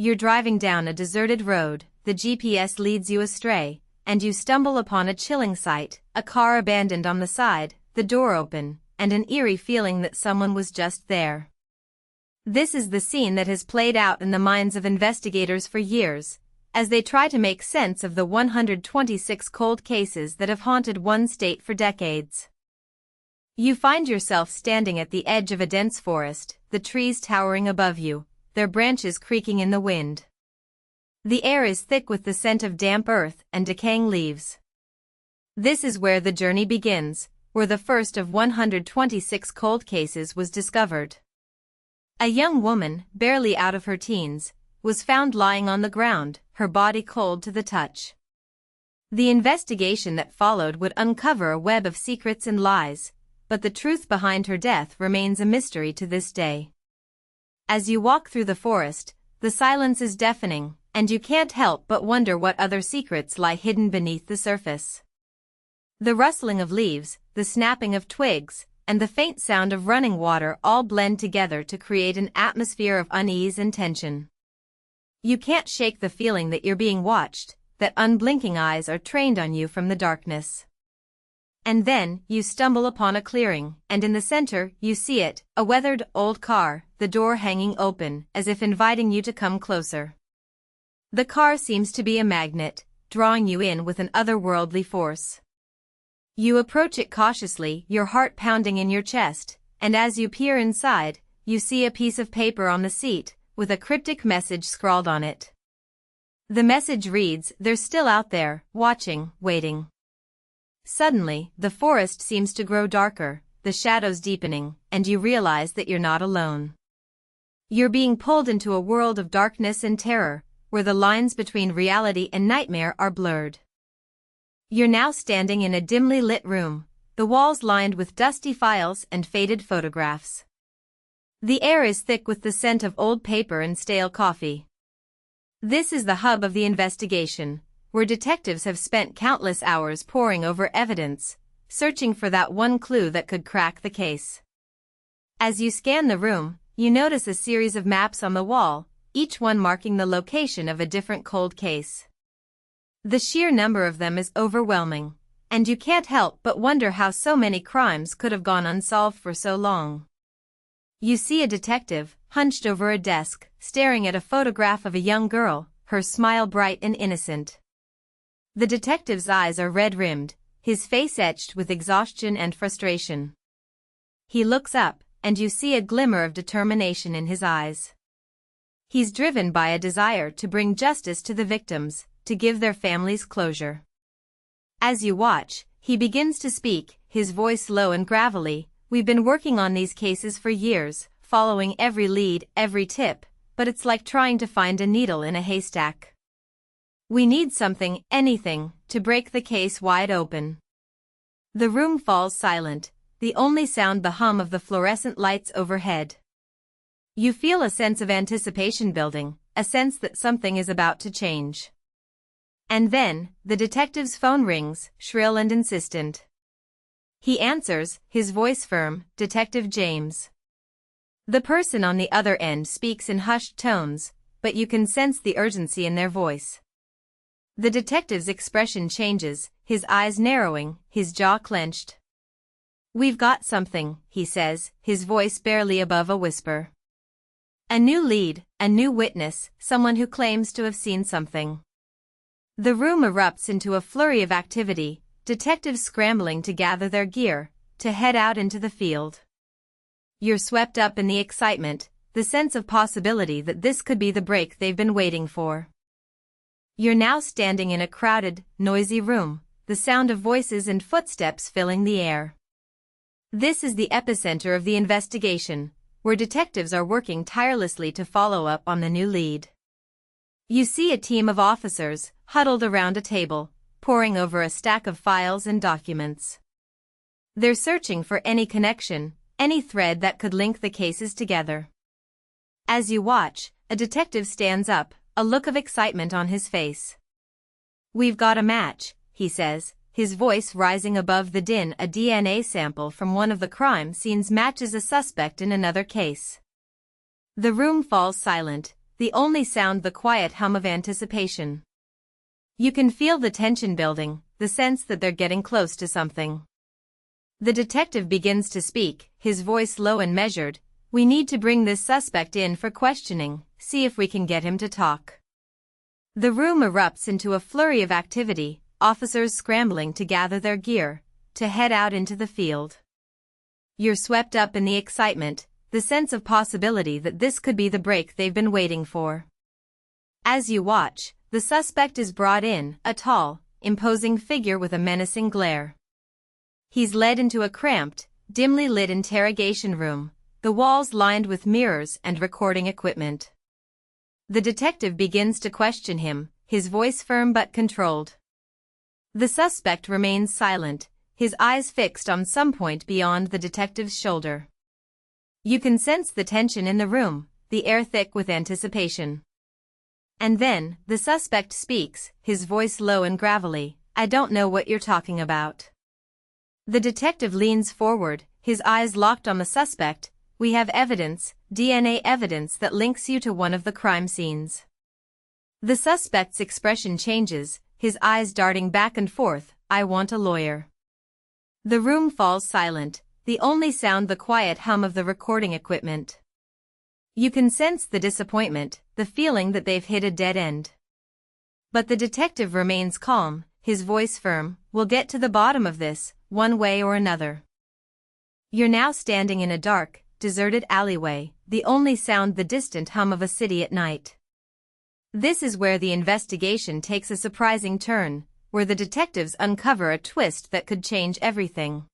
You're driving down a deserted road, the GPS leads you astray, and you stumble upon a chilling sight, a car abandoned on the side, the door open, and an eerie feeling that someone was just there. This is the scene that has played out in the minds of investigators for years, as they try to make sense of the 126 cold cases that have haunted one state for decades. You find yourself standing at the edge of a dense forest, the trees towering above you, their branches creaking in the wind. The air is thick with the scent of damp earth and decaying leaves. This is where the journey begins, where the first of 126 cold cases was discovered. A young woman, barely out of her teens, was found lying on the ground, her body cold to the touch. The investigation that followed would uncover a web of secrets and lies, but the truth behind her death remains a mystery to this day. As you walk through the forest, the silence is deafening, and you can't help but wonder what other secrets lie hidden beneath the surface. The rustling of leaves, the snapping of twigs, and the faint sound of running water all blend together to create an atmosphere of unease and tension. You can't shake the feeling that you're being watched, that unblinking eyes are trained on you from the darkness. And then, you stumble upon a clearing, and in the center, you see it, a weathered, old car, the door hanging open, as if inviting you to come closer. The car seems to be a magnet, drawing you in with an otherworldly force. You approach it cautiously, your heart pounding in your chest, and as you peer inside, you see a piece of paper on the seat, with a cryptic message scrawled on it. The message reads, "They're still out there, watching, waiting." Suddenly, the forest seems to grow darker, the shadows deepening, and you realize that you're not alone. You're being pulled into a world of darkness and terror, where the lines between reality and nightmare are blurred. You're now standing in a dimly lit room, the walls lined with dusty files and faded photographs. The air is thick with the scent of old paper and stale coffee. This is the hub of the investigation, where detectives have spent countless hours poring over evidence, searching for that one clue that could crack the case. As you scan the room, you notice a series of maps on the wall, each one marking the location of a different cold case. The sheer number of them is overwhelming, and you can't help but wonder how so many crimes could have gone unsolved for so long. You see a detective, hunched over a desk, staring at a photograph of a young girl, her smile bright and innocent. The detective's eyes are red-rimmed, his face etched with exhaustion and frustration. He looks up, and you see a glimmer of determination in his eyes. He's driven by a desire to bring justice to the victims, to give their families closure. As you watch, he begins to speak, his voice low and gravelly. "We've been working on these cases for years, following every lead, every tip, but it's like trying to find a needle in a haystack. We need something, anything, to break the case wide open." The room falls silent, the only sound the hum of the fluorescent lights overhead. You feel a sense of anticipation building, a sense that something is about to change. And then, the detective's phone rings, shrill and insistent. He answers, his voice firm, "Detective James." The person on the other end speaks in hushed tones, but you can sense the urgency in their voice. The detective's expression changes, his eyes narrowing, his jaw clenched. "We've got something," he says, his voice barely above a whisper. A new lead, a new witness, someone who claims to have seen something. The room erupts into a flurry of activity, detectives scrambling to gather their gear, to head out into the field. You're swept up in the excitement, the sense of possibility that this could be the break they've been waiting for. You're now standing in a crowded, noisy room, the sound of voices and footsteps filling the air. This is the epicenter of the investigation, where detectives are working tirelessly to follow up on the new lead. You see a team of officers, huddled around a table, poring over a stack of files and documents. They're searching for any connection, any thread that could link the cases together. As you watch, a detective stands up, a look of excitement on his face. "We've got a match," he says, his voice rising above the din. A DNA sample from one of the crime scenes matches a suspect in another case. The room falls silent, the only sound the quiet hum of anticipation. You can feel the tension building, the sense that they're getting close to something. The detective begins to speak, his voice low and measured. We need to bring this suspect in for questioning, see if we can get him to talk. The room erupts into a flurry of activity, officers scrambling to gather their gear, to head out into the field. You're swept up in the excitement, the sense of possibility that this could be the break they've been waiting for. As you watch, the suspect is brought in, a tall, imposing figure with a menacing glare. He's led into a cramped, dimly lit interrogation room, the walls lined with mirrors and recording equipment. The detective begins to question him, his voice firm but controlled. The suspect remains silent, his eyes fixed on some point beyond the detective's shoulder. You can sense the tension in the room, the air thick with anticipation. And then, the suspect speaks, his voice low and gravelly. I don't know what you're talking about. The detective leans forward, his eyes locked on the suspect. We have evidence, DNA evidence that links you to one of the crime scenes. The suspect's expression changes, his eyes darting back and forth. I want a lawyer. The room falls silent, the only sound the quiet hum of the recording equipment. You can sense the disappointment, the feeling that they've hit a dead end. But the detective remains calm, his voice firm. We'll get to the bottom of this, one way or another. You're now standing in a dark, deserted alleyway, the only sound the distant hum of a city at night. This is where the investigation takes a surprising turn, where the detectives uncover a twist that could change everything.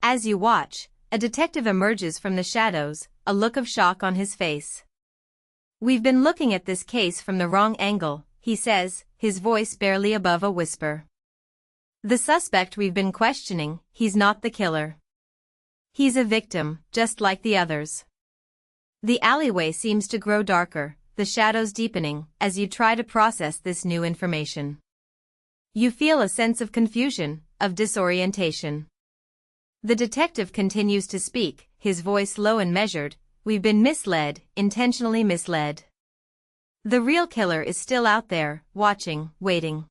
As you watch, a detective emerges from the shadows, a look of shock on his face. We've been looking at this case from the wrong angle, he says, his voice barely above a whisper. The suspect we've been questioning, he's not the killer. He's a victim, just like the others. The alleyway seems to grow darker, the shadows deepening, as you try to process this new information. You feel a sense of confusion, of disorientation. The detective continues to speak, his voice low and measured. We've been misled, intentionally misled. The real killer is still out there, watching, waiting.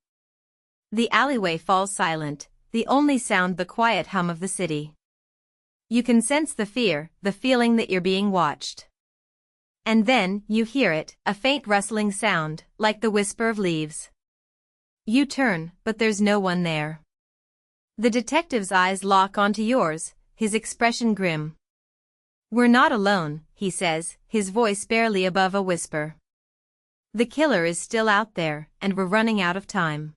The alleyway falls silent, the only sound the quiet hum of the city. You can sense the fear, the feeling that you're being watched. And then, you hear it, a faint rustling sound, like the whisper of leaves. You turn, but there's no one there. The detective's eyes lock onto yours, his expression grim. We're not alone, he says, his voice barely above a whisper. The killer is still out there, and we're running out of time.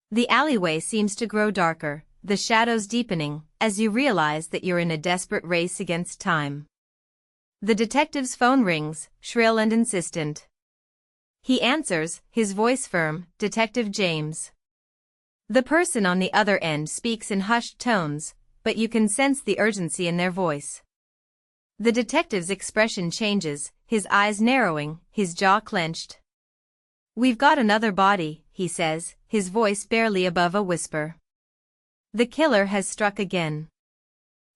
The alleyway seems to grow darker, the shadows deepening, as you realize that you're in a desperate race against time. The detective's phone rings, shrill and insistent. He answers, his voice firm, Detective James. The person on the other end speaks in hushed tones, but you can sense the urgency in their voice. The detective's expression changes, his eyes narrowing, his jaw clenched. We've got another body, he says, his voice barely above a whisper. The killer has struck again.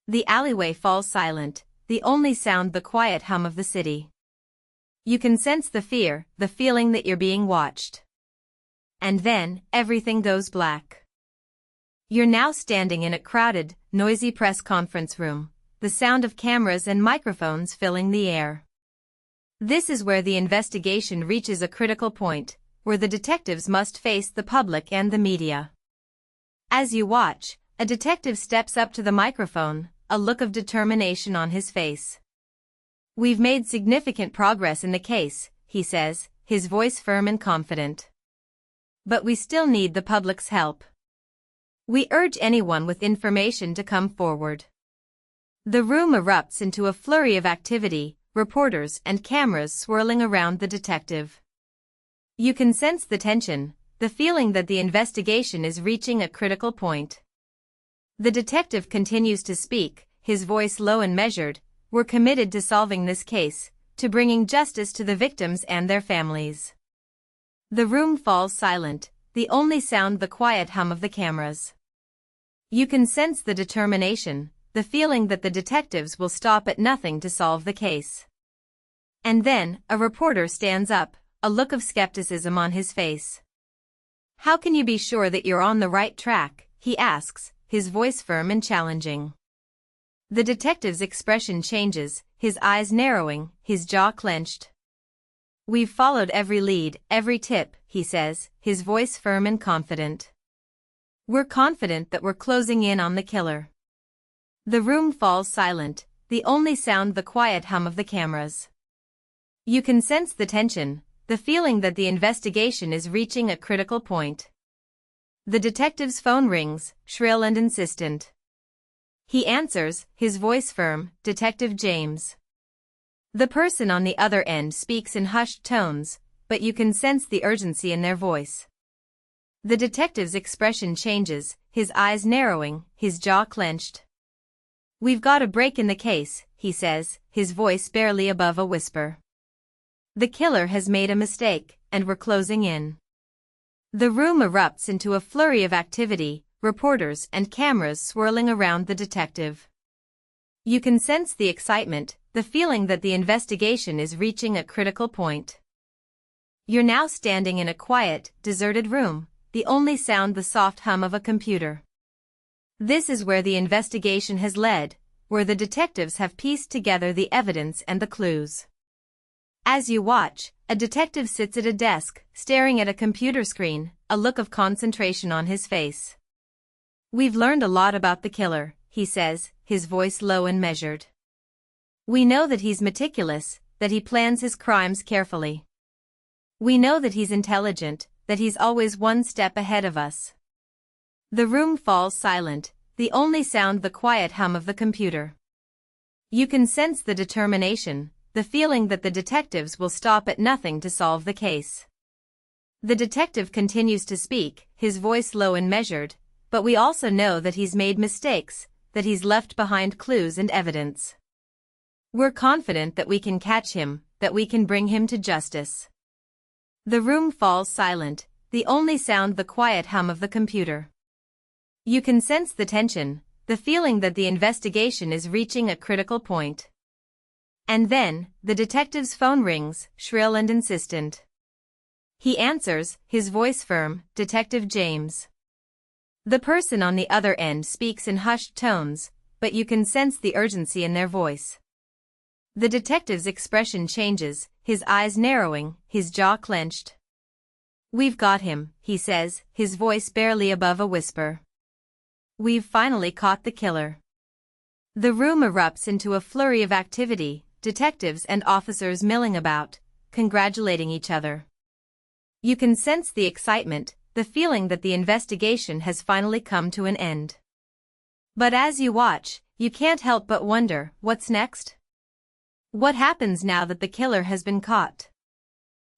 The alleyway falls silent, the only sound the quiet hum of the city. You can sense the fear, the feeling that you're being watched. And then, everything goes black. You're now standing in a crowded, noisy press conference room, the sound of cameras and microphones filling the air. This is where the investigation reaches a critical point, where the detectives must face the public and the media. As you watch, a detective steps up to the microphone, a look of determination on his face. We've made significant progress in the case, he says, his voice firm and confident. But we still need the public's help. We urge anyone with information to come forward. The room erupts into a flurry of activity, reporters and cameras swirling around the detective. You can sense the tension, the feeling that the investigation is reaching a critical point. The detective continues to speak, his voice low and measured. We're committed to solving this case, to bringing justice to the victims and their families. The room falls silent, the only sound the quiet hum of the cameras. You can sense the determination, the feeling that the detectives will stop at nothing to solve the case. And then, a reporter stands up, a look of skepticism on his face. "How can you be sure that you're on the right track?" he asks, his voice firm and challenging. The detective's expression changes, his eyes narrowing, his jaw clenched. "We've followed every lead, every tip," he says, his voice firm and confident. "We're confident that we're closing in on the killer." The room falls silent, the only sound the quiet hum of the cameras. You can sense the tension, the feeling that the investigation is reaching a critical point. The detective's phone rings, shrill and insistent. He answers, his voice firm, "Detective James." The person on the other end speaks in hushed tones, but you can sense the urgency in their voice. The detective's expression changes, his eyes narrowing, his jaw clenched. "We've got a break in the case," he says, his voice barely above a whisper. "The killer has made a mistake, and we're closing in." The room erupts into a flurry of activity, reporters and cameras swirling around the detective. You can sense the excitement, the feeling that the investigation is reaching a critical point. You're now standing in a quiet, deserted room, the only sound the soft hum of a computer. This is where the investigation has led, where the detectives have pieced together the evidence and the clues. As you watch, a detective sits at a desk, staring at a computer screen, a look of concentration on his face. "We've learned a lot about the killer," he says, his voice low and measured. "We know that he's meticulous, that he plans his crimes carefully. We know that he's intelligent, that he's always one step ahead of us." The room falls silent, the only sound the quiet hum of the computer. You can sense the determination, the feeling that the detectives will stop at nothing to solve the case. The detective continues to speak, his voice low and measured, but we also know that he's made mistakes, that he's left behind clues and evidence. "We're confident that we can catch him, that we can bring him to justice." The room falls silent, the only sound the quiet hum of the computer. You can sense the tension, the feeling that the investigation is reaching a critical point. And then, the detective's phone rings, shrill and insistent. He answers, his voice firm, "Detective James." The person on the other end speaks in hushed tones, but you can sense the urgency in their voice. The detective's expression changes, his eyes narrowing, his jaw clenched. "We've got him," he says, his voice barely above a whisper. "We've finally caught the killer." The room erupts into a flurry of activity, detectives and officers milling about, congratulating each other. You can sense the excitement, the feeling that the investigation has finally come to an end. But as you watch, you can't help but wonder, what's next? What happens now that the killer has been caught?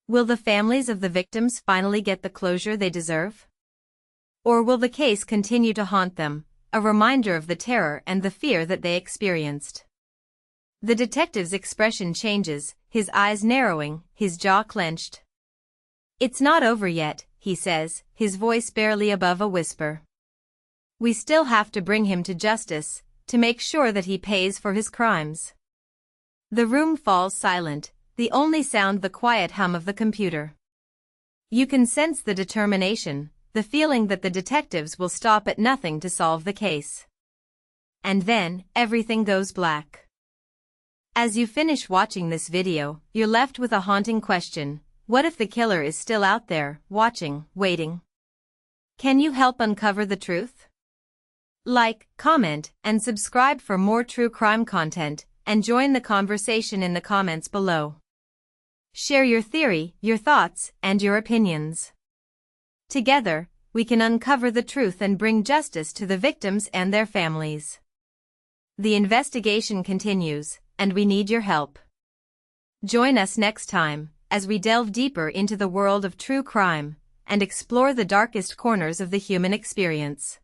Will the families of the victims finally get the closure they deserve? Or will the case continue to haunt them, a reminder of the terror and the fear that they experienced? The detective's expression changes, his eyes narrowing, his jaw clenched. "It's not over yet," he says, his voice barely above a whisper. "We still have to bring him to justice, to make sure that he pays for his crimes." The room falls silent, the only sound the quiet hum of the computer. You can sense the determination, the feeling that the detectives will stop at nothing to solve the case. And then, everything goes black. As you finish watching this video, you're left with a haunting question. What if the killer is still out there, watching, waiting? Can you help uncover the truth? Like, comment, and subscribe for more true crime content, and join the conversation in the comments below. Share your theory, your thoughts, and your opinions. Together, we can uncover the truth and bring justice to the victims and their families. The investigation continues, and we need your help. Join us next time, as we delve deeper into the world of true crime, and explore the darkest corners of the human experience.